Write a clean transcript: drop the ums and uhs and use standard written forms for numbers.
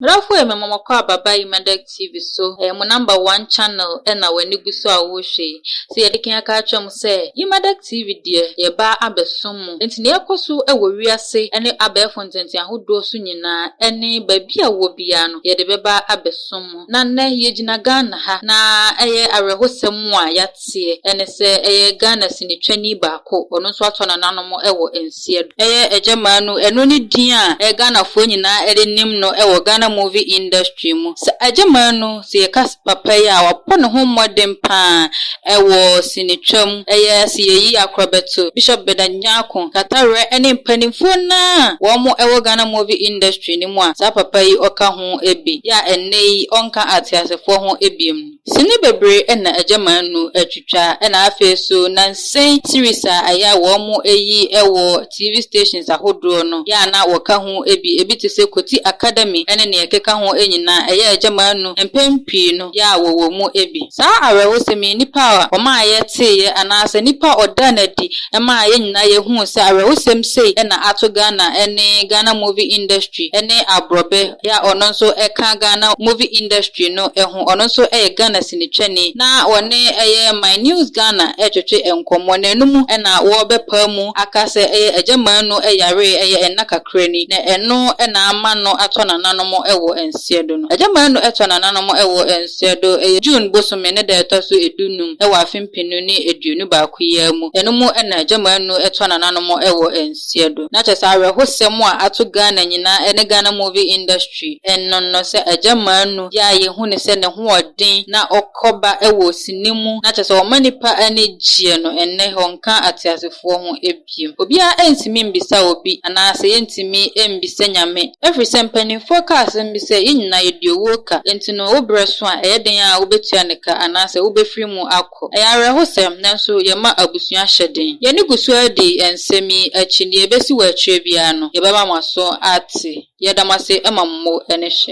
Mrafo ememomoko ababa Imadex TV so mo number 1 channel na wani guso a wo hwe se yedikin aka atwam se Imadex TV de ye ba abesom enti ne ekoso wo wiase ene abefo ntenti ahodo so nyina ene babi a wo bia no ye de beba abesom na ne yegina Ghana ha na eye arehosem a yate ene se eye Ghana sinitwani baako ono so atona nanom wo ensie eye ejamanu eno ni din a Ghana fo nyina ede nim no wo Ghana movie industry mu sa ajamanu se yekas papa ya wapono ho modern pa ewo sinitwam se yeyi akrobeto Bishop Bedanyako katare ene mpanimfo na wo mo ewo Ghana movie industry ni mu a sa papa yi oka ho ebi ya enei onka atiasefo ho ebiem sini bebre na ajamanu atwitwa na afeso na nsen series a aya wo mo eyi ewo TV stations ahodro no ya na woka ho ebi te se Koti Academy ene ne keka ho enyina eye ajamanu empempi no ya wo mu ebi sa arewo semi nipa o ma ayete anase nipa odanadi ma aye nyina ye hu se arewo sem sei na ato Ghana ene Ghana movie industry ene abrobe ya ono nso eka Ghana movie industry no ehu ono nso Ghana sinitwani na one eye My News Ghana etwetwe enkomo na enum na wo bepa mu akase eye ajamanu yare eye enakakrani na eno na ama no atona nanom ewo ensiedo no ajamanu etona nanom ewo ensiedo June bosome ne da etoso edunum ewo afimpinu ni eduonu baako ya mu enum na ajamanu etona nanom ewo ensiedo na chesa arehosem a ato Ghana nyina ene Ghana movie industry enno se ajamanu ya ye hu ne se ne ho odin na okoba ewo sinimu na chesa o manipa ene gie no enne honka atiasefo ho ebiem obia entimi mbisa obi anase yentimi embisa nyame every sempani focus mbisa yinyina yediowo ka enti no obreso a eyeden a obetua ne ka anase obefiri mu akọ ayare hosem nanso yema abusua hyeden yeni gusu adi ensemi achi ne ebesi wa atwe bia no yebaba maso ate yedamase emammo ene hye